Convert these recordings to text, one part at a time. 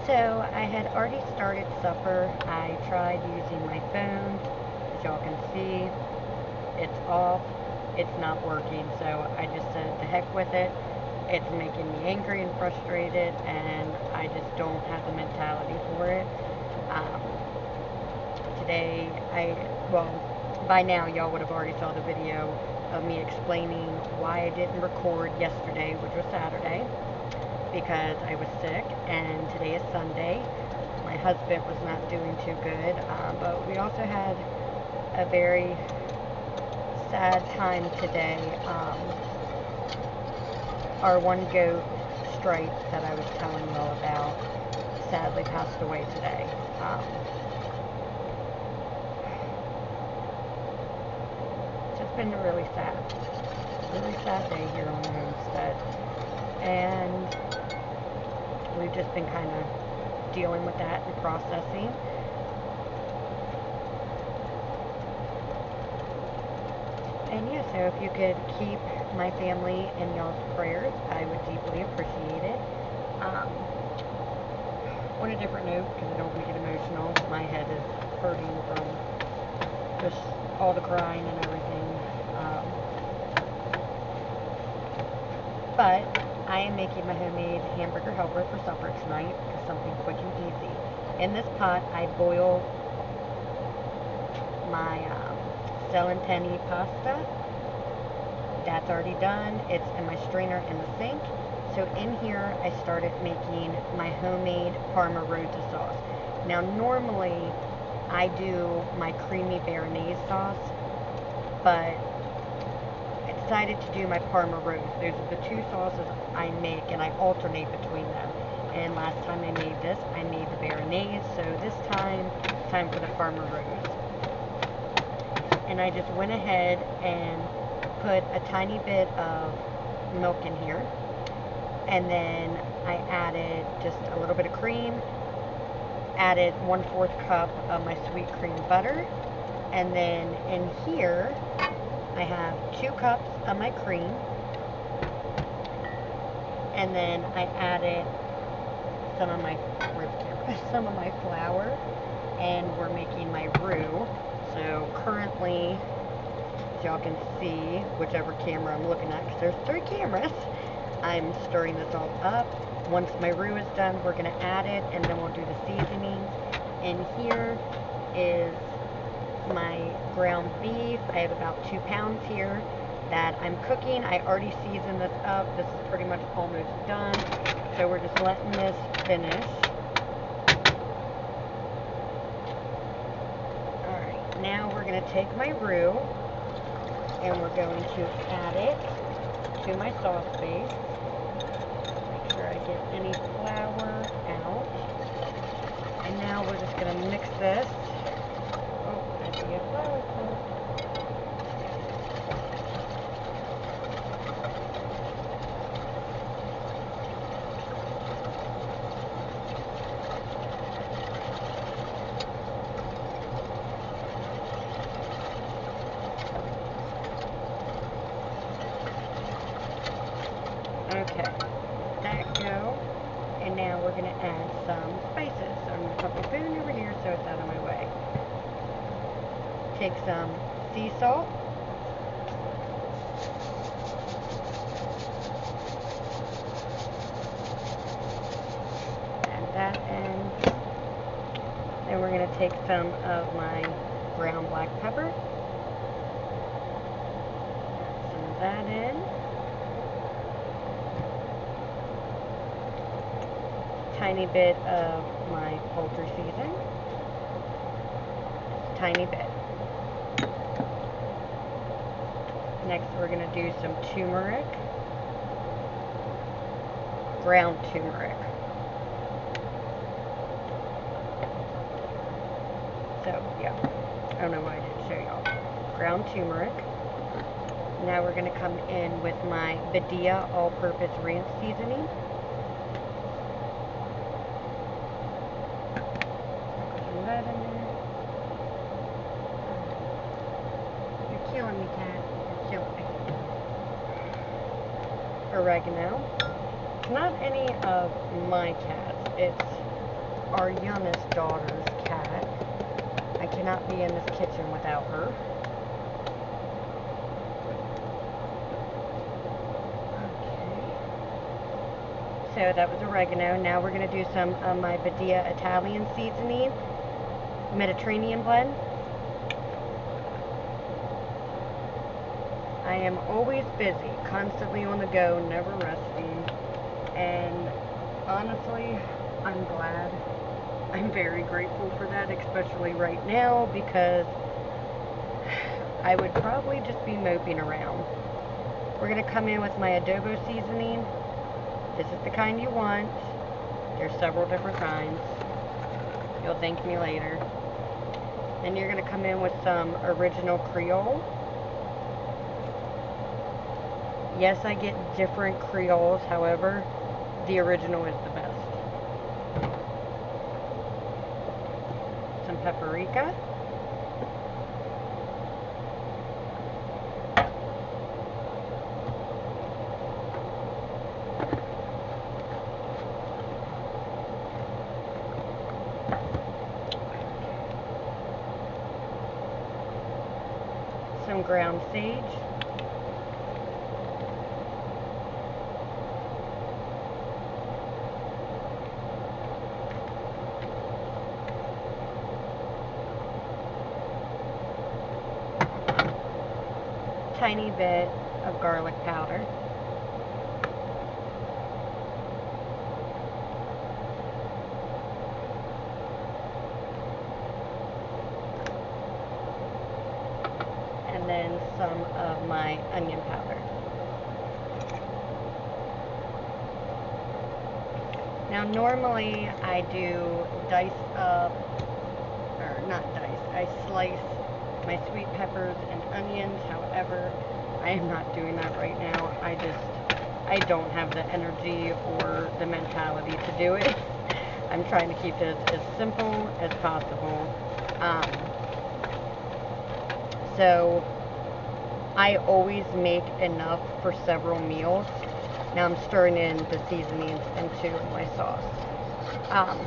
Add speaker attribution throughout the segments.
Speaker 1: So I had already started supper. I tried using my phone. As y'all can see, it's off. It's not working. So I just said the heck with it. It's making me angry and frustrated, and I just don't have the mentality for it. Um, Today, well, by now y'all would have already saw the video of me explaining why I didn't record yesterday, which was Saturday, because I was sick, and today is Sunday. My husband was not doing too good, but we also had a very sad time today. Our one goat, Stripe, that I was telling y'all about, sadly passed away today. It's just been a really sad day here on the homestead, and we've just been kind of dealing with that and processing. And yeah, so if you could keep my family in y'all's prayers, I would deeply appreciate it. On a different note, because I don't want to get emotional, my head is hurting from just all the crying and everything. But I am making my homemade hamburger helper for supper tonight, because something quick and easy. In this pot, I boil my Celentini pasta. That's already done. It's in my strainer in the sink. So in here, I started making my homemade Parma Rosa sauce. Now, normally, I do my creamy béarnaise sauce, but I decided to do my Parma Rosa. Those are the two sauces I make, and I alternate between them. And last time I made this, I made the béarnaise, so this time, it's time for the Parma Rosa. And I just went ahead and put a tiny bit of milk in here, and then I added just a little bit of cream, added 1/4 cup of my sweet cream butter, and then in here I have 2 cups of my cream, and then I added some of my flour, and we're making my roux. So currently, as y'all can see, whichever camera I'm looking at, because there's 3 cameras, I'm stirring this all up. Once my roux is done, we're going to add it, and then we'll do the seasonings. And here is my ground beef. I have about 2 pounds here that I'm cooking. I already seasoned this up. This is pretty much almost done. So we're just letting this finish. Alright, now we're going to take my roux, and we're going to add it to my sauce base. Make sure I get any flour out. And now we're just going to mix this. Oh, I see a flour clump. Okay, that go, and now we're going to add some spices. So I'm going to put my spoon over here so it's out of my way. Take some sea salt, add that in. Then we're going to take some of my ground black pepper, add some of that in. Tiny bit of my poultry season, tiny bit. Next we're going to do some turmeric, ground turmeric. So yeah, I don't know why I didn't show y'all. Ground turmeric. Now we're going to come in with my Badia all-purpose ranch seasoning. That in there. You're killing me, cat. You're killing me. Oregano. Not any of my cats. It's our youngest daughter's cat. I cannot be in this kitchen without her. Okay. So that was oregano. Now we're going to do some of my Badia Italian seasoning, Mediterranean blend. I am always busy, constantly on the go, never resting, and honestly, I'm glad. I'm very grateful for that, especially right now, because I would probably just be moping around. We're going to come in with my adobo seasoning. This is the kind you want. There's several different kinds. You'll thank me later. Then you're going to come in with some original Creole. Yes, I get different Creoles, however, the original is the best. Some paprika. Some ground sage. Tiny bit of garlic powder. And then some of my onion powder. Now normally I do dice up, or not dice, I slice my sweet peppers and onions. However, I am not doing that right now. I don't have the energy or the mentality to do it. I'm trying to keep it as simple as possible. So I always make enough for several meals. Now I'm stirring in the seasonings into my sauce.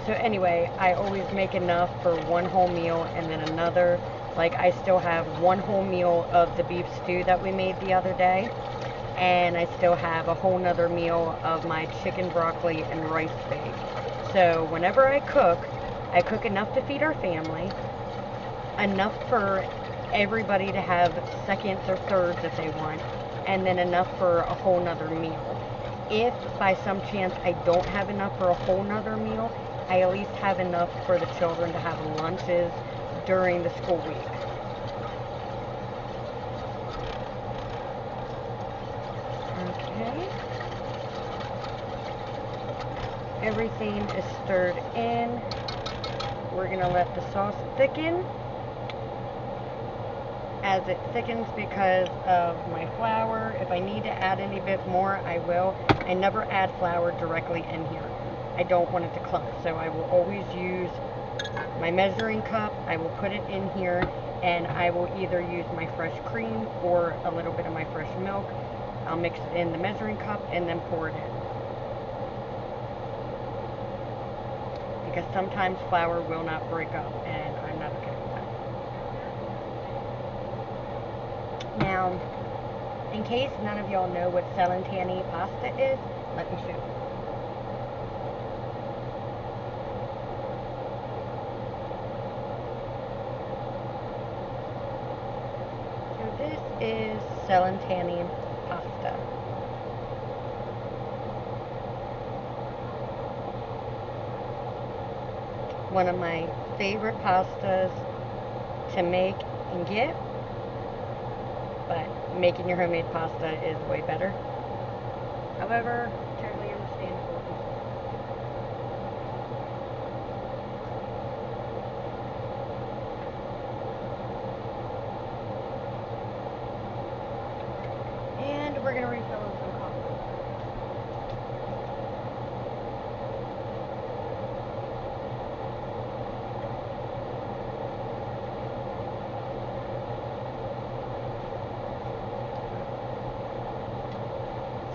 Speaker 1: So anyway, I always make enough for one whole meal and then another. Like, I still have one whole meal of the beef stew that we made the other day, and I still have a whole nother meal of my chicken, broccoli, and rice bake. So whenever I cook enough to feed our family, enough for everybody to have seconds or thirds if they want, and then enough for a whole nother meal. If by some chance I don't have enough for a whole nother meal, I at least have enough for the children to have lunches during the school week. Okay. Everything is stirred in. We're going to let the sauce thicken. As it thickens because of my flour, if I need to add any bit more, I will. I never add flour directly in here. I don't want it to clump, so I will always use my measuring cup. I will put it in here, and I will either use my fresh cream or a little bit of my fresh milk. I'll mix it in the measuring cup and then pour it in. Because sometimes flour will not break up, and I'm not okay with that. Now, in case none of y'all know what Celentani pasta is, let me show you. This is Celentani pasta. One of my favorite pastas to make and get, but making your homemade pasta is way better. However, totally understandable. And we're going to refill with some coffee.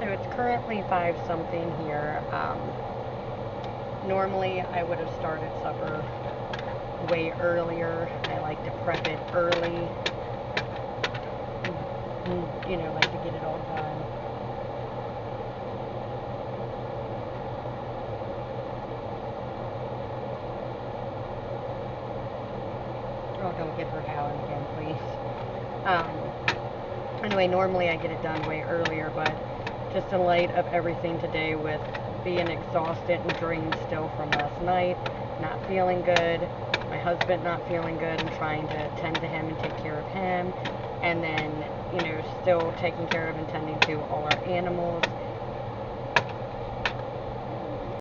Speaker 1: So it's currently 5 something here. Normally, I would have started supper way earlier. I like to prep it early, you know, like to get it all done. Oh, don't get her howling again, please. Anyway, normally I get it done way earlier, but just in light of everything today with being exhausted and drained still from last night, not feeling good, my husband not feeling good and trying to tend to him and take care of him, and then, you know, still taking care of and tending to all our animals